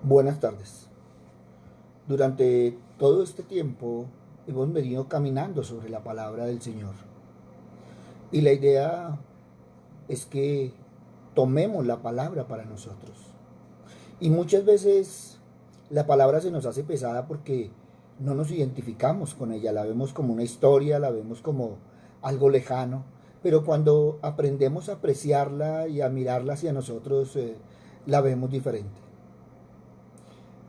Buenas tardes. Durante todo este tiempo hemos venido caminando sobre la palabra del Señor. Y la idea es que tomemos la palabra para nosotros. Y muchas veces la palabra se nos hace pesada porque no nos identificamos con ella. La vemos como una historia, la vemos como algo lejano. Pero cuando aprendemos a apreciarla y a mirarla hacia nosotros, la vemos diferente.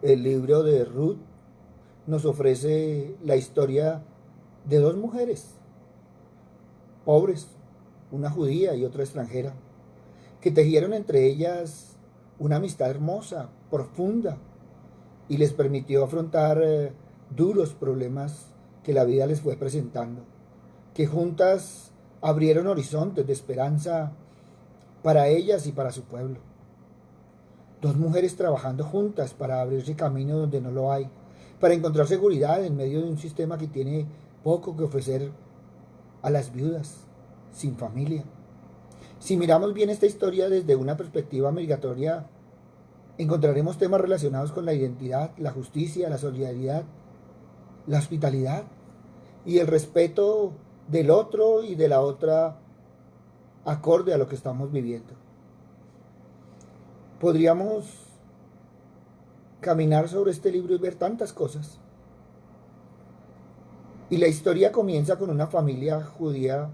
El libro de Ruth nos ofrece la historia de dos mujeres pobres, una judía y otra extranjera, que tejieron entre ellas una amistad hermosa, profunda, y les permitió afrontar duros problemas que la vida les fue presentando, que juntas abrieron horizontes de esperanza para ellas y para su pueblo. Dos mujeres trabajando juntas para abrirse camino donde no lo hay, para encontrar seguridad en medio de un sistema que tiene poco que ofrecer a las viudas sin familia. Si miramos bien esta historia desde una perspectiva migratoria, encontraremos temas relacionados con la identidad, la justicia, la solidaridad, la hospitalidad y el respeto del otro y de la otra acorde a lo que estamos viviendo. Podríamos caminar sobre este libro y ver tantas cosas. Y la historia comienza con una familia judía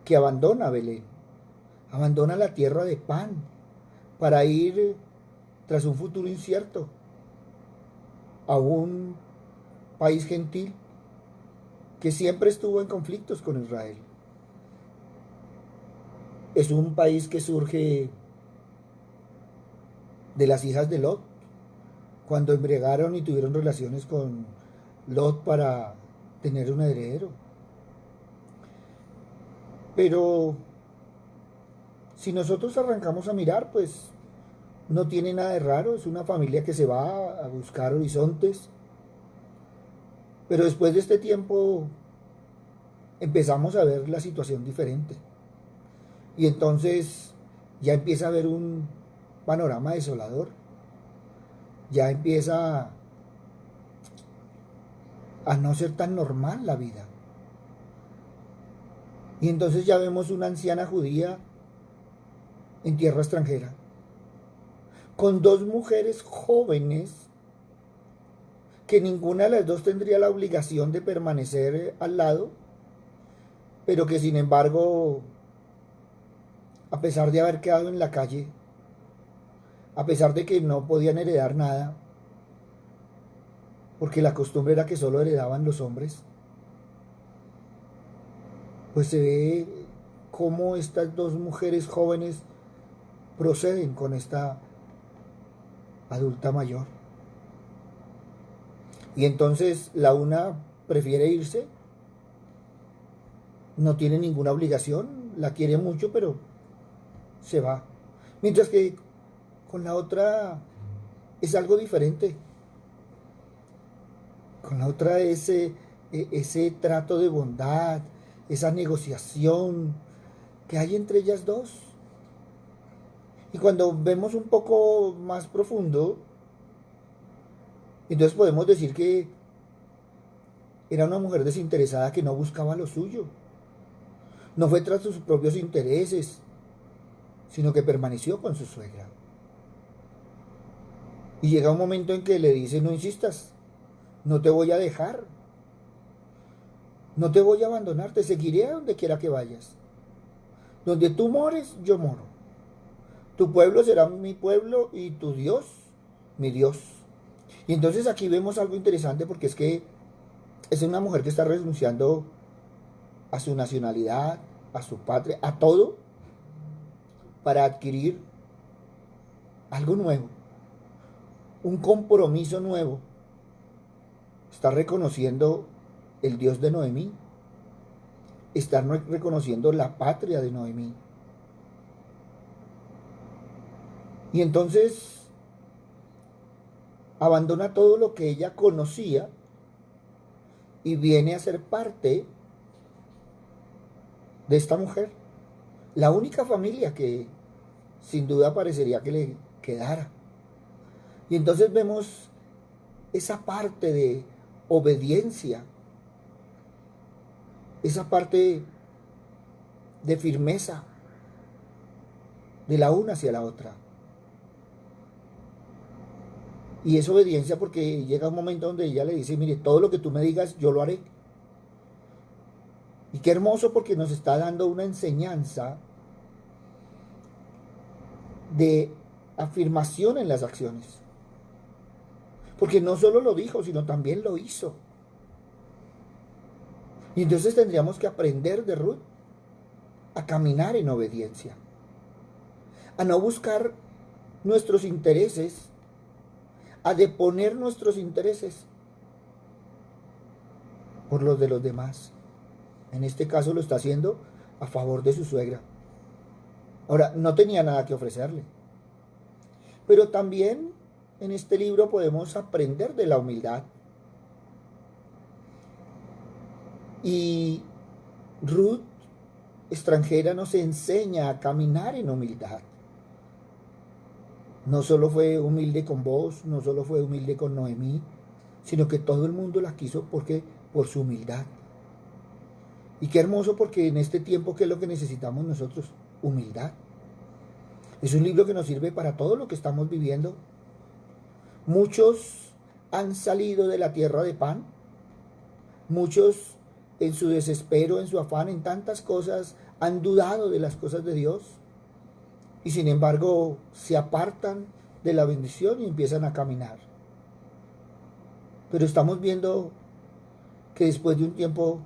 que abandona Belén, abandona la tierra de pan para ir tras un futuro incierto a un país gentil que siempre estuvo en conflictos con Israel. Es un país que surge de las hijas de Lot, cuando embriagaron y tuvieron relaciones con Lot para tener un heredero. Pero si nosotros arrancamos a mirar, pues no tiene nada de raro, es una familia que se va a buscar horizontes, pero después de este tiempo empezamos a ver la situación diferente. Y entonces ya empieza a haber un panorama desolador, ya empieza a no ser tan normal la vida. Y entonces ya vemos una anciana judía en tierra extranjera, con dos mujeres jóvenes que ninguna de las dos tendría la obligación de permanecer al lado, pero que sin embargo, a pesar de haber quedado en la calle, a pesar de que no podían heredar nada, porque la costumbre era que solo heredaban los hombres, pues se ve cómo estas dos mujeres jóvenes proceden con esta adulta mayor. Y entonces la una prefiere irse, no tiene ninguna obligación, la quiere mucho, pero se va. Mientras que con la otra es algo diferente. Con la otra ese trato de bondad, esa negociación que hay entre ellas dos. Y cuando vemos un poco más profundo, entonces podemos decir que era una mujer desinteresada que no buscaba lo suyo. No fue tras sus propios intereses, sino que permaneció con su suegra. Y llega un momento en que le dice, no insistas, no te voy a dejar, no te voy a abandonar, te seguiré a donde quiera que vayas. Donde tú mores, yo moro. Tu pueblo será mi pueblo y tu Dios, mi Dios. Y entonces aquí vemos algo interesante porque es que es una mujer que está renunciando a su nacionalidad, a su patria, a todo, para adquirir algo nuevo, un compromiso nuevo. Está reconociendo el Dios de Noemí, está reconociendo la patria de Noemí. Y entonces abandona todo lo que ella conocía y viene a ser parte de esta mujer, la única familia que sin duda parecería que le quedara, Y entonces vemos esa parte de obediencia, esa parte de firmeza de la una hacia la otra. Y es obediencia porque llega un momento donde ella le dice, mire, todo lo que tú me digas, yo lo haré. Y qué hermoso porque nos está dando una enseñanza de afirmación en las acciones. Porque no solo lo dijo, sino también lo hizo. Y entonces tendríamos que aprender de Ruth a caminar en obediencia, a no buscar nuestros intereses, a deponer nuestros intereses por los de los demás. En este caso lo está haciendo a favor de su suegra. Ahora, no tenía nada que ofrecerle. Pero también en este libro podemos aprender de la humildad. Y Ruth, extranjera, nos enseña a caminar en humildad. No solo fue humilde con vos, no solo fue humilde con Noemí, sino que todo el mundo la quiso porque por su humildad. Y qué hermoso porque en este tiempo, ¿qué es lo que necesitamos nosotros? Humildad. Es un libro que nos sirve para todo lo que estamos viviendo. Muchos han salido de la tierra de pan. Muchos en su desespero, en su afán, en tantas cosas, han dudado de las cosas de Dios. Y sin embargo se apartan de la bendición y empiezan a caminar. Pero estamos viendo que después de un tiempo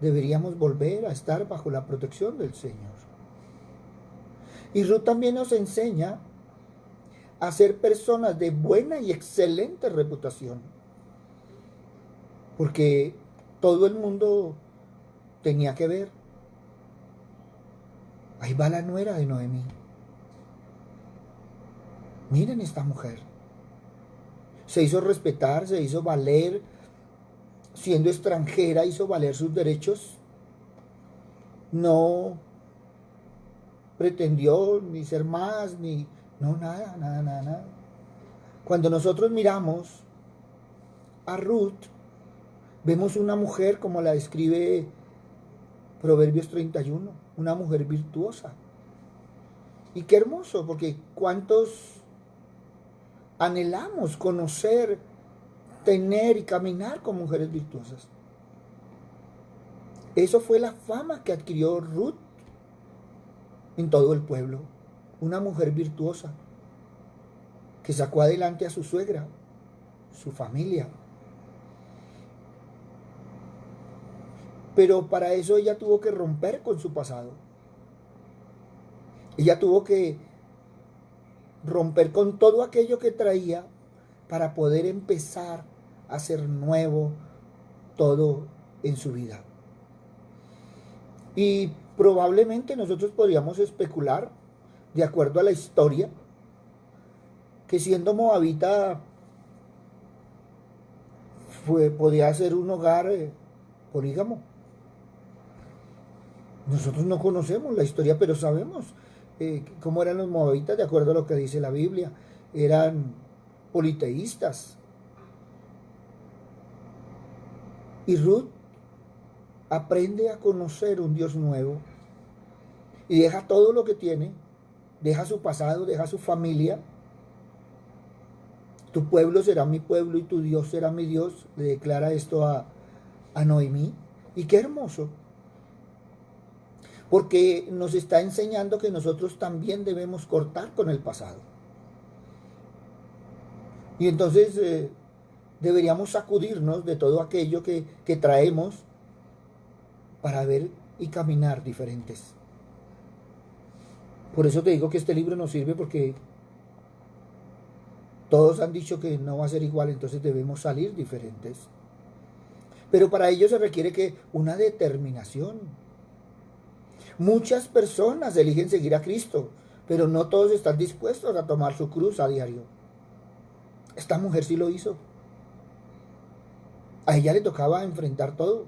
deberíamos volver a estar bajo la protección del Señor. Y Ruth también nos enseña a ser personas de buena y excelente reputación. Porque todo el mundo tenía que ver. Ahí va la nuera de Noemí. Miren esta mujer. Se hizo respetar, se hizo valer. Siendo extranjera, hizo valer sus derechos. No pretendió ni ser más, ni... No, nada. Cuando nosotros miramos a Ruth, vemos una mujer como la describe Proverbios 31, una mujer virtuosa. Y qué hermoso, porque cuántos anhelamos conocer, tener y caminar con mujeres virtuosas. Eso fue la fama que adquirió Ruth en todo el pueblo. Una mujer virtuosa que sacó adelante a su suegra, su familia. Pero para eso ella tuvo que romper con su pasado. Ella tuvo que romper con todo aquello que traía para poder empezar a hacer nuevo todo en su vida. Y probablemente nosotros podríamos especular, de acuerdo a la historia, que siendo moabita podía ser un hogar polígamo. Nosotros no conocemos la historia, pero sabemos cómo eran los moabitas, de acuerdo a lo que dice la Biblia. Eran politeístas. Y Ruth aprende a conocer un Dios nuevo y deja todo lo que tiene, deja su pasado, deja su familia. Tu pueblo será mi pueblo y tu Dios será mi Dios, le declara esto a Noemí. Y qué hermoso, porque nos está enseñando que nosotros también debemos cortar con el pasado. Y entonces deberíamos sacudirnos de todo aquello que traemos para ver y caminar diferentes. Por eso te digo que este libro nos sirve, porque todos han dicho que no va a ser igual, entonces debemos salir diferentes. Pero para ello se requiere que una determinación. Muchas personas eligen seguir a Cristo, pero no todos están dispuestos a tomar su cruz a diario. Esta mujer sí lo hizo. A ella le tocaba enfrentar todo.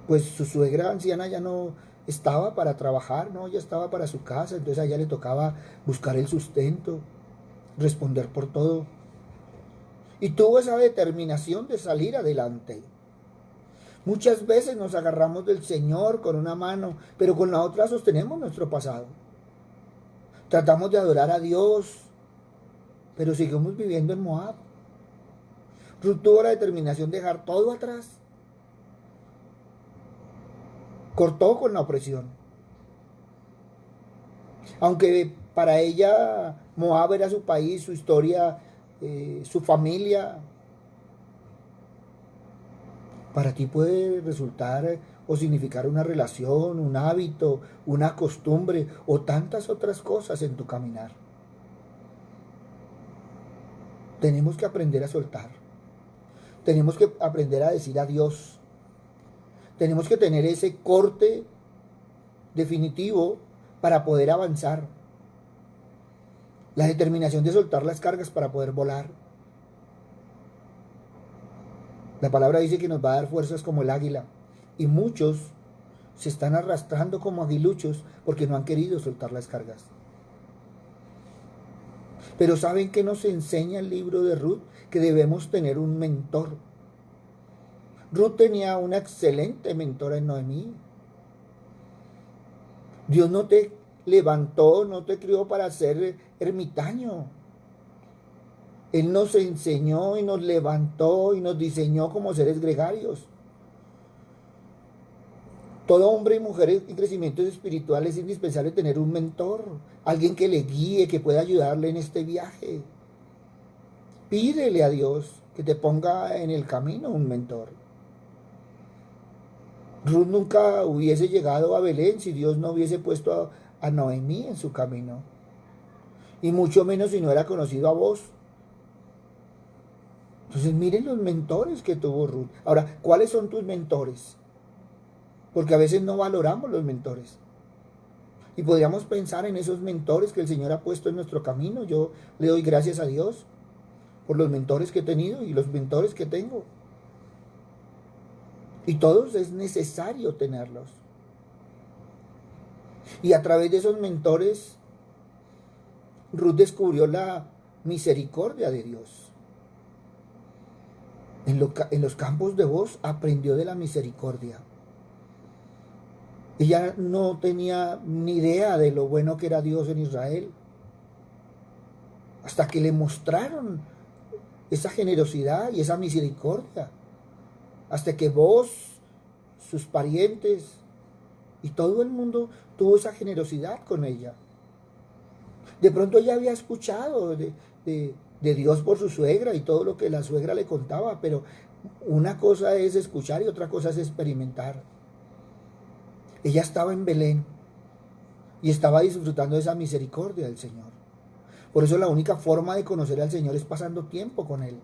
Pues su suegra anciana ya no estaba para trabajar, no, ella estaba para su casa, entonces a ella le tocaba buscar el sustento, responder por todo. Y tuvo esa determinación de salir adelante. Muchas veces nos agarramos del Señor con una mano, pero con la otra sostenemos nuestro pasado. Tratamos de adorar a Dios, pero seguimos viviendo en Moab. Ruth tuvo la determinación de dejar todo atrás. Cortó con la opresión. Aunque para ella Moab era su país, su historia, su familia, para ti puede resultar o significar una relación, un hábito, una costumbre o tantas otras cosas en tu caminar. Tenemos que aprender a soltar. Tenemos que aprender a decir adiós. Tenemos que tener ese corte definitivo para poder avanzar. La determinación de soltar las cargas para poder volar. La palabra dice que nos va a dar fuerzas como el águila. Y muchos se están arrastrando como aguiluchos porque no han querido soltar las cargas. Pero ¿saben qué nos enseña el libro de Ruth? Que debemos tener un mentor. Ruth tenía una excelente mentora en Noemí. Dios no te levantó, no te crió para ser ermitaño. Él nos enseñó y nos levantó y nos diseñó como seres gregarios. Todo hombre y mujer en crecimiento espiritual es indispensable tener un mentor, alguien que le guíe, que pueda ayudarle en este viaje. Pídele a Dios que te ponga en el camino un mentor. Ruth nunca hubiese llegado a Belén si Dios no hubiese puesto a Noemí en su camino. Y mucho menos si no era conocido a vos. Entonces miren los mentores que tuvo Ruth. Ahora, ¿cuáles son tus mentores? Porque a veces no valoramos los mentores. Y podríamos pensar en esos mentores que el Señor ha puesto en nuestro camino. Yo le doy gracias a Dios por los mentores que he tenido y los mentores que tengo. Y todos es necesario tenerlos. Y a través de esos mentores, Ruth descubrió la misericordia de Dios. En los campos de voz aprendió de la misericordia. Ella no tenía ni idea de lo bueno que era Dios en Israel. Hasta que le mostraron esa generosidad y esa misericordia. Hasta que vos, sus parientes y todo el mundo tuvo esa generosidad con ella. De pronto ella había escuchado de Dios por su suegra y todo lo que la suegra le contaba, pero una cosa es escuchar y otra cosa es experimentar. Ella estaba en Belén y estaba disfrutando de esa misericordia del Señor. Por eso la única forma de conocer al Señor es pasando tiempo con Él.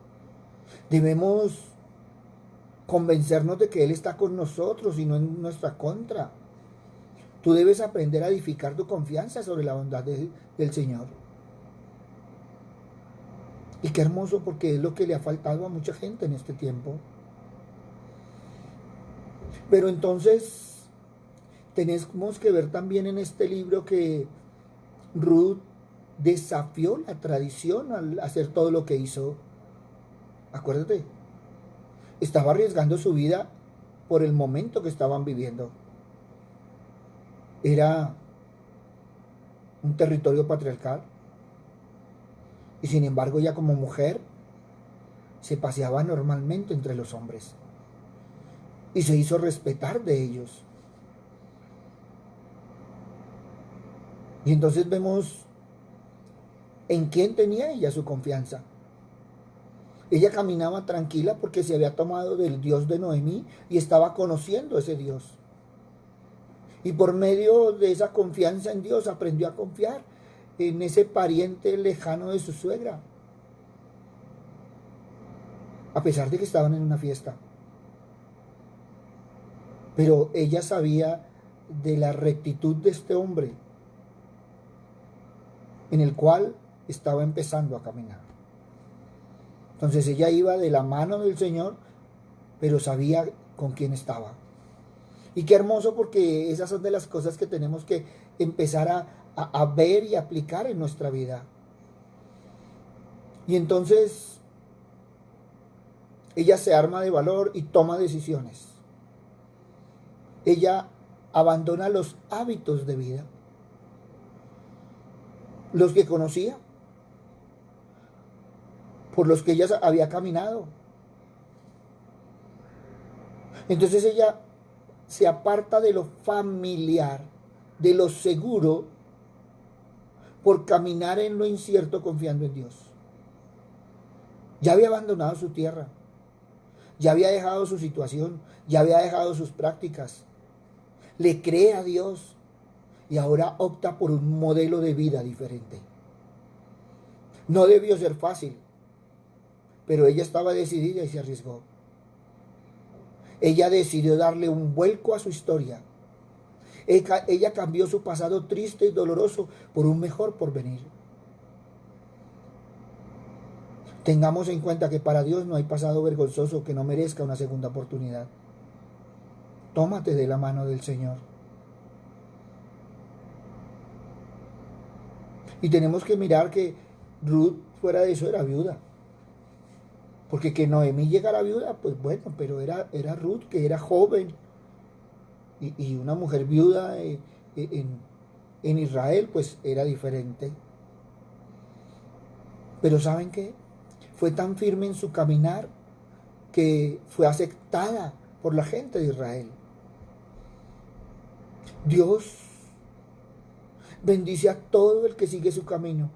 Debemos convencernos de que Él está con nosotros y no en nuestra contra. Tú debes aprender a edificar tu confianza sobre la bondad del Señor. Y qué hermoso, porque es lo que le ha faltado a mucha gente en este tiempo. Pero entonces tenemos que ver también en este libro que Ruth desafió la tradición al hacer todo lo que hizo. Acuérdate, estaba arriesgando su vida por el momento que estaban viviendo. Era un territorio patriarcal. Y sin embargo, ella como mujer se paseaba normalmente entre los hombres. Y se hizo respetar de ellos. Y entonces vemos en quién tenía ella su confianza. Ella caminaba tranquila porque se había tomado del Dios de Noemí y estaba conociendo a ese Dios. Y por medio de esa confianza en Dios aprendió a confiar en ese pariente lejano de su suegra. A pesar de que estaban en una fiesta. Pero ella sabía de la rectitud de este hombre, en el cual estaba empezando a caminar. Entonces ella iba de la mano del Señor, pero sabía con quién estaba. Y qué hermoso, porque esas son de las cosas que tenemos que empezar a ver y aplicar en nuestra vida. Y entonces ella se arma de valor y toma decisiones. Ella abandona los hábitos de vida, los que conocía, por los que ella había caminado. Entonces ella se aparta de lo familiar, de lo seguro, por caminar en lo incierto confiando en Dios. Ya había abandonado su tierra, ya había dejado su situación, ya había dejado sus prácticas. Le cree a Dios y ahora opta por un modelo de vida diferente. No debió ser fácil, pero ella estaba decidida y se arriesgó. Ella decidió darle un vuelco a su historia. Ella cambió su pasado triste y doloroso por un mejor porvenir. Tengamos en cuenta que para Dios no hay pasado vergonzoso que no merezca una segunda oportunidad. Tómate de la mano del Señor. Y tenemos que mirar que Ruth, fuera de eso, era viuda. Porque que Noemí llegara viuda, pues bueno, pero era Ruth, que era joven. Y una mujer viuda en Israel, pues era diferente. Pero ¿saben qué? Fue tan firme en su caminar que fue aceptada por la gente de Israel. Dios bendice a todo el que sigue su camino.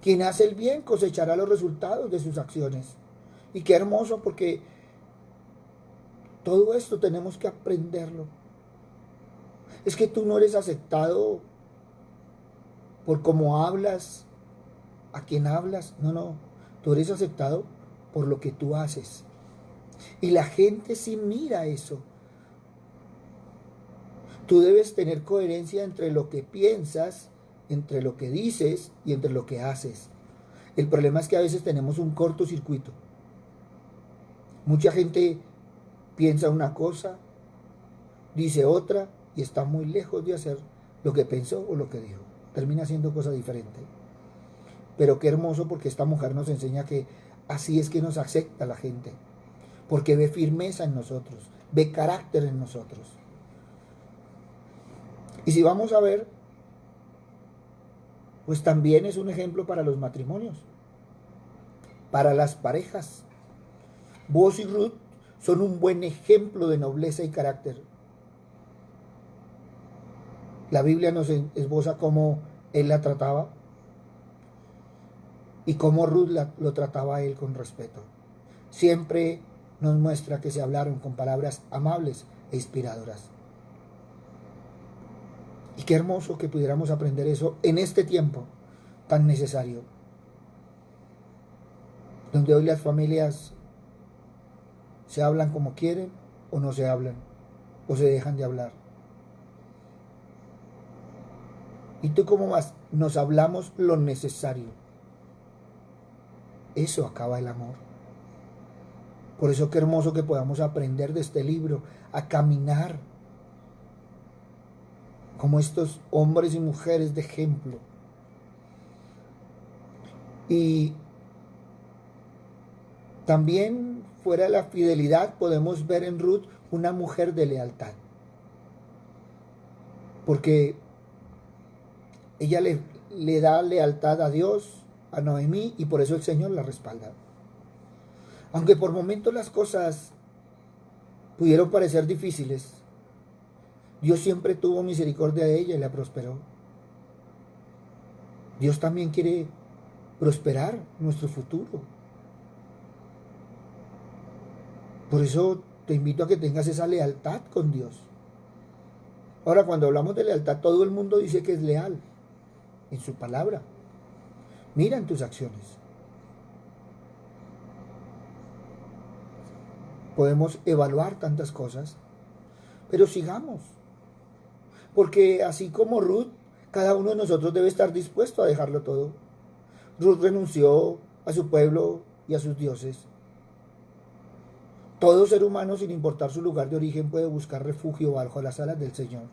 Quien hace el bien cosechará los resultados de sus acciones. Y qué hermoso, porque todo esto tenemos que aprenderlo. Es que tú no eres aceptado por cómo hablas, a quién hablas. No. Tú eres aceptado por lo que tú haces. Y la gente sí mira eso. Tú debes tener coherencia entre lo que piensas, entre lo que dices y entre lo que haces. El problema es que a veces tenemos un cortocircuito. Mucha gente piensa una cosa, dice otra y está muy lejos de hacer lo que pensó o lo que dijo. Termina haciendo cosas diferentes. Pero qué hermoso, porque esta mujer nos enseña que así es que nos acepta la gente. Porque ve firmeza en nosotros, ve carácter en nosotros. Y si vamos a ver, pues también es un ejemplo para los matrimonios, para las parejas. Boaz y Ruth son un buen ejemplo de nobleza y carácter. La Biblia nos esboza cómo él la trataba y cómo Ruth lo trataba a él con respeto. Siempre nos muestra que se hablaron con palabras amables e inspiradoras. Y qué hermoso que pudiéramos aprender eso en este tiempo tan necesario, donde hoy las familias se hablan como quieren o no se hablan, o se dejan de hablar. ¿Y tú cómo vas? Nos hablamos lo necesario. Eso acaba el amor. Por eso qué hermoso que podamos aprender de este libro a caminar como estos hombres y mujeres de ejemplo. Y también, fuera de la fidelidad, podemos ver en Ruth una mujer de lealtad. Porque ella le da lealtad a Dios, a Noemí, y por eso el Señor la respalda. Aunque por momentos las cosas pudieron parecer difíciles, Dios siempre tuvo misericordia de ella y la prosperó. Dios también quiere prosperar nuestro futuro. Por eso te invito a que tengas esa lealtad con Dios. Ahora, cuando hablamos de lealtad, todo el mundo dice que es leal en su palabra. Mira en tus acciones. Podemos evaluar tantas cosas, pero sigamos. Porque así como Ruth, cada uno de nosotros debe estar dispuesto a dejarlo todo. Ruth renunció a su pueblo y a sus dioses. Todo ser humano, sin importar su lugar de origen, puede buscar refugio bajo las alas del Señor.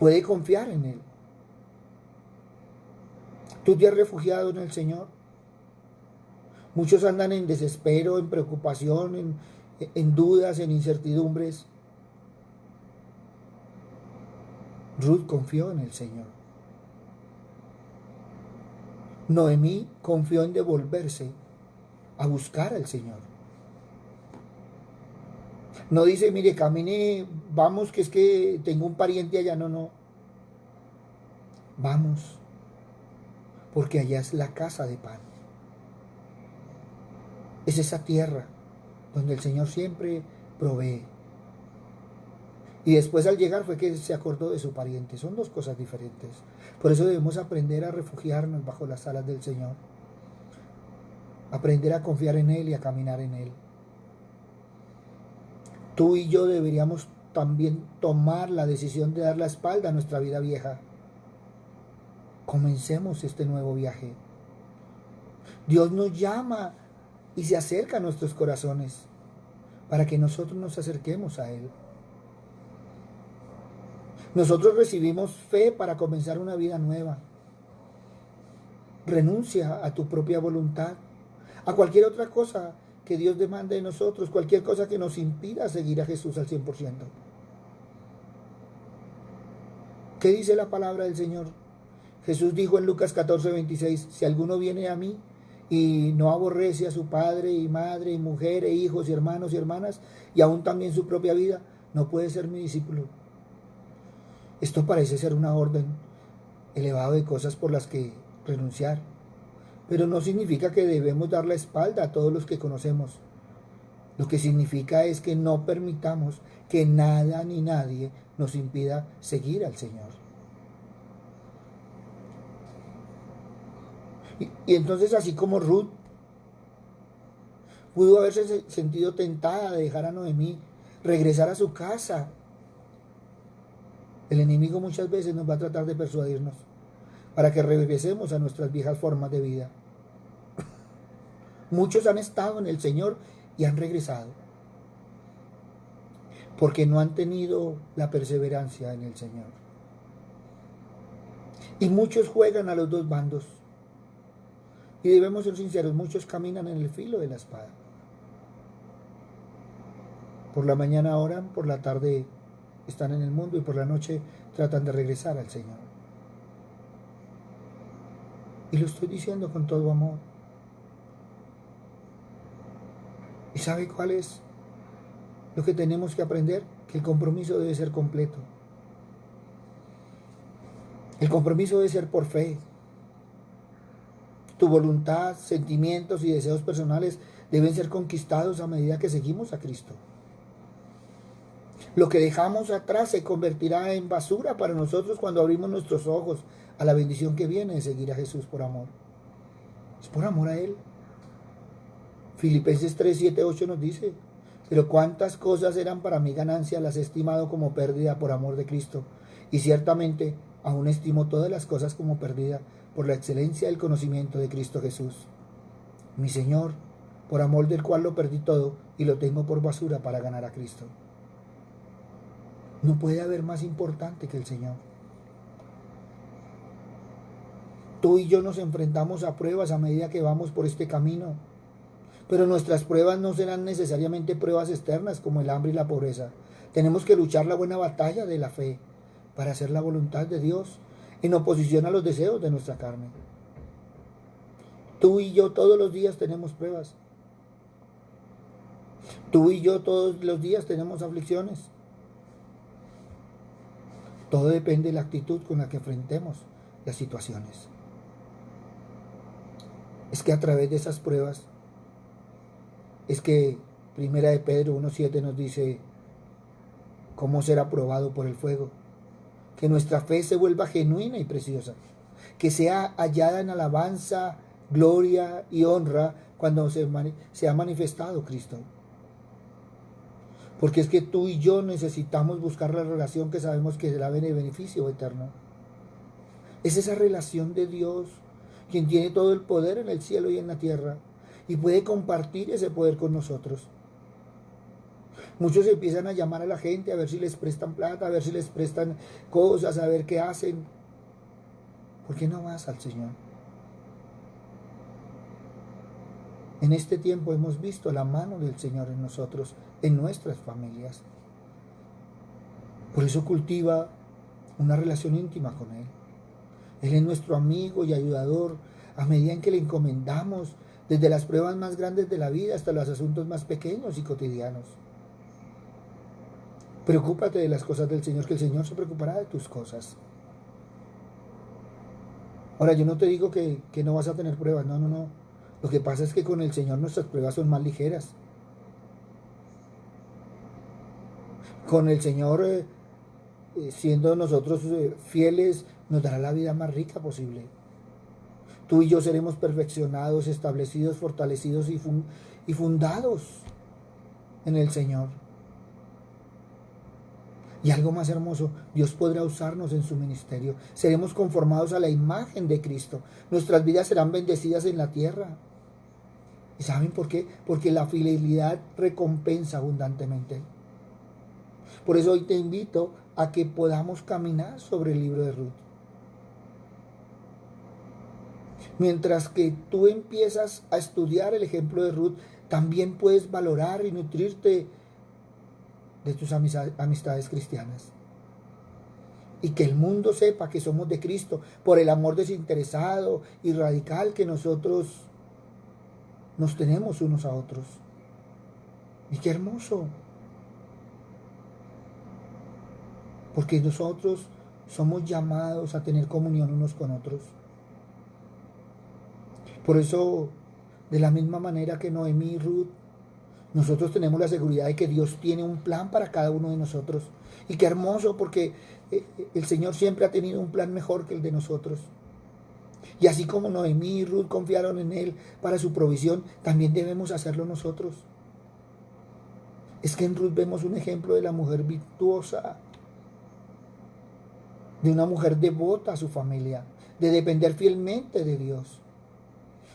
Puede confiar en Él. ¿Tú te has refugiado en el Señor? Muchos andan en desespero, en preocupación, en dudas, en incertidumbres. Ruth confió en el Señor. Noemí confió en devolverse a buscar al Señor. No dice, mire, camine, vamos, que es que tengo un pariente allá. No, no. Vamos, porque allá es la casa de pan. Es esa tierra donde el Señor siempre provee. Y después al llegar fue que se acordó de su pariente. Son dos cosas diferentes. Por eso debemos aprender a refugiarnos bajo las alas del Señor. Aprender a confiar en Él y a caminar en Él. Tú y yo deberíamos también tomar la decisión de dar la espalda a nuestra vida vieja. Comencemos este nuevo viaje. Dios nos llama y se acerca a nuestros corazones para que nosotros nos acerquemos a Él. Nosotros recibimos fe para comenzar una vida nueva. Renuncia a tu propia voluntad, a cualquier otra cosa que Dios demande de nosotros, cualquier cosa que nos impida seguir a Jesús al 100%. ¿Qué dice la palabra del Señor? Jesús dijo en Lucas 14:26, si alguno viene a mí y no aborrece a su padre y madre y mujer e hijos y hermanos y hermanas y aún también su propia vida, no puede ser mi discípulo. Esto parece ser una orden elevada de cosas por las que renunciar, pero no significa que debemos dar la espalda a todos los que conocemos. Lo que significa es que no permitamos que nada ni nadie nos impida seguir al Señor. Y entonces, así como Ruth pudo haberse sentido tentada de dejar a Noemí, regresar a su casa, el enemigo muchas veces nos va a tratar de persuadirnos para que regresemos a nuestras viejas formas de vida. Muchos han estado en el Señor y han regresado porque no han tenido la perseverancia en el Señor. Y muchos juegan a los dos bandos. Y debemos ser sinceros, muchos caminan en el filo de la espada. Por la mañana oran, por la tarde están en el mundo y por la noche tratan de regresar al Señor. Y lo estoy diciendo con todo amor. ¿Y sabe cuál es lo que tenemos que aprender? Que el compromiso debe ser completo. El compromiso debe ser por fe. Tu voluntad, sentimientos y deseos personales deben ser conquistados a medida que seguimos a Cristo. Lo que dejamos atrás se convertirá en basura para nosotros cuando abrimos nuestros ojos a la bendición que viene de seguir a Jesús por amor. Es por amor a Él. Filipenses 3, 7, 8 nos dice, pero cuántas cosas eran para mi ganancia las he estimado como pérdida por amor de Cristo. Y ciertamente aún estimo todas las cosas como pérdida por la excelencia del conocimiento de Cristo Jesús, mi Señor, por amor del cual lo perdí todo y lo tengo por basura para ganar a Cristo. No puede haber más importante que el Señor. Tú y yo nos enfrentamos a pruebas a medida que vamos por este camino, pero nuestras pruebas no serán necesariamente pruebas externas como el hambre y la pobreza. Tenemos que luchar la buena batalla de la fe para hacer la voluntad de Dios en oposición a los deseos de nuestra carne. Tú y yo todos los días tenemos pruebas. Tú y yo todos los días tenemos aflicciones. Todo depende de la actitud con la que enfrentemos las situaciones. Es que a través de esas pruebas, es que Primera de Pedro 1:7 nos dice cómo ser aprobado por el fuego. Que nuestra fe se vuelva genuina y preciosa, que sea hallada en alabanza, gloria y honra cuando se ha manifestado Cristo. Porque es que tú y yo necesitamos buscar la relación que sabemos que será de beneficio eterno. Es esa relación de Dios, quien tiene todo el poder en el cielo y en la tierra, y puede compartir ese poder con nosotros. Muchos empiezan a llamar a la gente a ver si les prestan plata, a ver si les prestan cosas, a ver qué hacen. ¿Por qué no vas al Señor? En este tiempo hemos visto la mano del Señor en nosotros, en nuestras familias. Por eso cultiva una relación íntima con Él. Él es nuestro amigo y ayudador a medida en que le encomendamos desde las pruebas más grandes de la vida hasta los asuntos más pequeños y cotidianos. Preocúpate de las cosas del Señor, que el Señor se preocupará de tus cosas. Ahora, yo no te digo que no vas a tener pruebas, no. Lo que pasa es que con el Señor nuestras pruebas son más ligeras. Con el Señor, siendo nosotros fieles, nos dará la vida más rica posible. Tú y yo seremos perfeccionados, establecidos, fortalecidos y fundados en el Señor. Y algo más hermoso, Dios podrá usarnos en su ministerio. Seremos conformados a la imagen de Cristo. Nuestras vidas serán bendecidas en la tierra. ¿Y saben por qué? Porque la fidelidad recompensa abundantemente. Por eso hoy te invito a que podamos caminar sobre el libro de Ruth. Mientras que tú empiezas a estudiar el ejemplo de Ruth, también puedes valorar y nutrirte de tus amistades cristianas. Y que el mundo sepa que somos de Cristo por el amor desinteresado y radical que nosotros nos tenemos unos a otros. Y qué hermoso. Porque nosotros somos llamados a tener comunión unos con otros. Por eso, de la misma manera que Noemí y Ruth, nosotros tenemos la seguridad de que Dios tiene un plan para cada uno de nosotros. Y qué hermoso, porque el Señor siempre ha tenido un plan mejor que el de nosotros. Y así como Noemí y Ruth confiaron en Él para su provisión, también debemos hacerlo nosotros. Es que en Ruth vemos un ejemplo de la mujer virtuosa, de una mujer devota a su familia, de depender fielmente de Dios.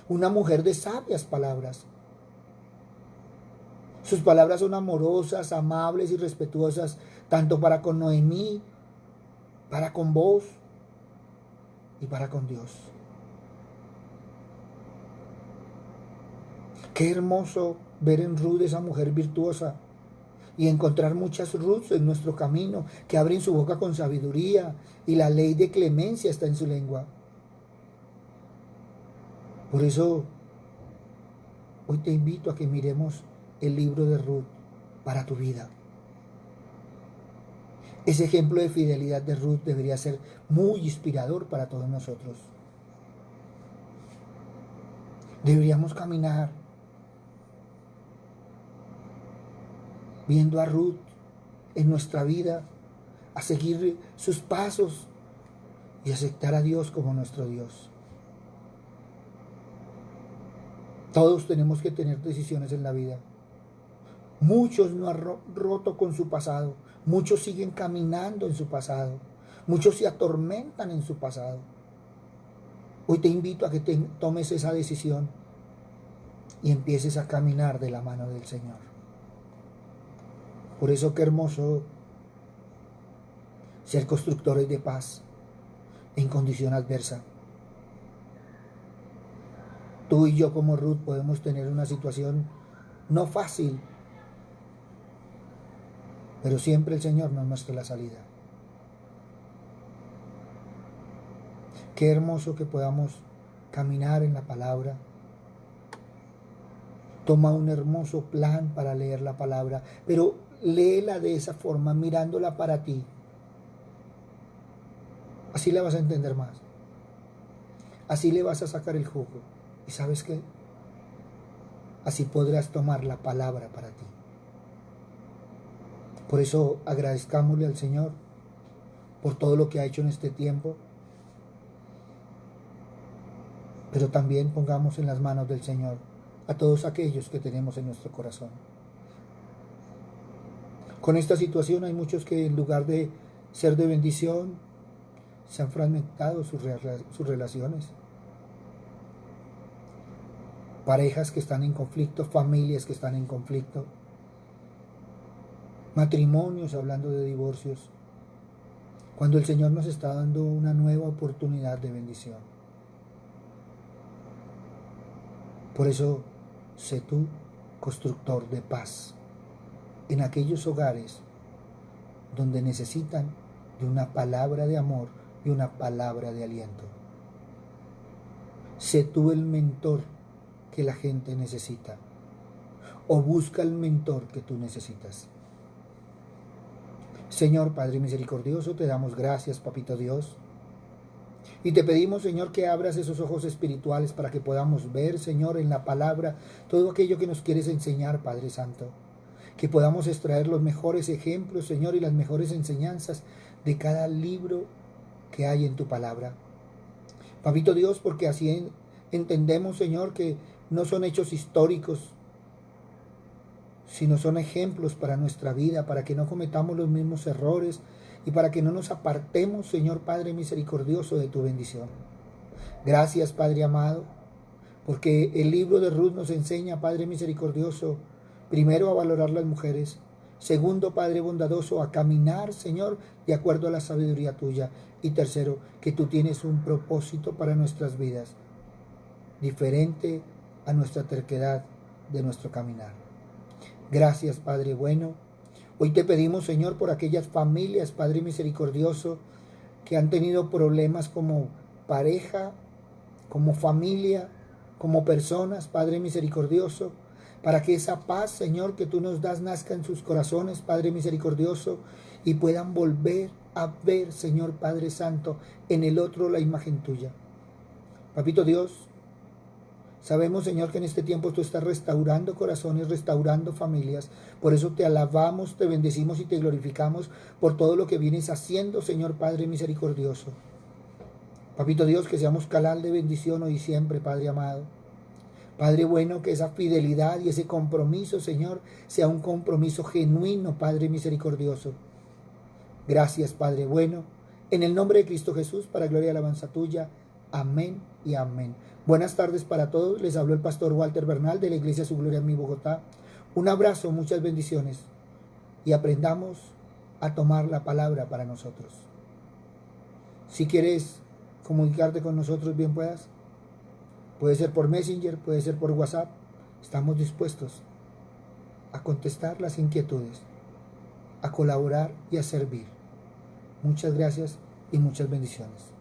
Una mujer de sabias palabras. Sus palabras son amorosas, amables y respetuosas, tanto para con Noemí, para con vos y para con Dios. Qué hermoso ver en Ruth esa mujer virtuosa y encontrar muchas Ruths en nuestro camino que abren su boca con sabiduría y la ley de clemencia está en su lengua. Por eso, hoy te invito a que miremos el libro de Ruth para tu vida. Ese ejemplo de fidelidad de Ruth debería ser muy inspirador para todos nosotros. Deberíamos caminar viendo a Ruth en nuestra vida, a seguir sus pasos y aceptar a Dios como nuestro Dios. Todos tenemos que tener decisiones en la vida. Muchos no han roto con su pasado. Muchos siguen caminando en su pasado. Muchos se atormentan en su pasado. Hoy te invito a que tomes esa decisión y empieces a caminar de la mano del Señor. Por eso qué hermoso ser constructores de paz en condición adversa. Tú y yo como Ruth podemos tener una situación no fácil, pero siempre el Señor nos muestra la salida. Qué hermoso que podamos caminar en la palabra. Toma un hermoso plan para leer la palabra, pero léela de esa forma, mirándola para ti. Así la vas a entender más. Así le vas a sacar el jugo. ¿Y sabes qué? Así podrás tomar la palabra para ti. Por eso agradezcámosle al Señor por todo lo que ha hecho en este tiempo. Pero también pongamos en las manos del Señor a todos aquellos que tenemos en nuestro corazón. Con esta situación hay muchos que en lugar de ser de bendición, se han fragmentado sus relaciones. parejas que están en conflicto, familias que están en conflicto, matrimonios, hablando de divorcios, cuando el Señor nos está dando una nueva oportunidad de bendición. Por eso, sé tú constructor de paz en aquellos hogares donde necesitan de una palabra de amor y una palabra de aliento. Sé tú el mentor que la gente necesita, o busca el mentor que tú necesitas. Señor Padre misericordioso, te damos gracias, Papito Dios, y te pedimos, Señor, que abras esos ojos espirituales para que podamos ver, Señor, en la palabra todo aquello que nos quieres enseñar, Padre Santo. Que podamos extraer los mejores ejemplos, Señor, y las mejores enseñanzas de cada libro que hay en tu palabra. Papito Dios, porque así entendemos, Señor, que no son hechos históricos, sino son ejemplos para nuestra vida, para que no cometamos los mismos errores y para que no nos apartemos, Señor Padre misericordioso, de tu bendición. Gracias, Padre amado, porque el libro de Ruth nos enseña, Padre misericordioso, primero a valorar las mujeres, segundo, Padre bondadoso, a caminar, Señor, de acuerdo a la sabiduría tuya, y tercero, que tú tienes un propósito para nuestras vidas, diferente a nuestra terquedad de nuestro caminar. Gracias, Padre bueno. Hoy te pedimos, Señor, por aquellas familias, Padre misericordioso, que han tenido problemas como pareja, como familia, como personas, Padre misericordioso, para que esa paz, Señor, que tú nos das nazca en sus corazones, Padre misericordioso, y puedan volver a ver, Señor Padre Santo, en el otro la imagen tuya. Papito Dios, sabemos, Señor, que en este tiempo tú estás restaurando corazones, restaurando familias. Por eso te alabamos, te bendecimos y te glorificamos por todo lo que vienes haciendo, Señor Padre misericordioso. Papito Dios, que seamos canal de bendición hoy y siempre, Padre amado. Padre bueno, que esa fidelidad y ese compromiso, Señor, sea un compromiso genuino, Padre misericordioso. Gracias, Padre bueno. En el nombre de Cristo Jesús, para gloria y alabanza tuya. Amén y amén. Buenas tardes para todos. Les habló el pastor Walter Bernal de la Iglesia Su Gloria en mi Bogotá. Un abrazo, muchas bendiciones. Y aprendamos a tomar la palabra para nosotros. Si quieres comunicarte con nosotros, bien puedas. Puede ser por Messenger, puede ser por WhatsApp. Estamos dispuestos a contestar las inquietudes, a colaborar y a servir. Muchas gracias y muchas bendiciones.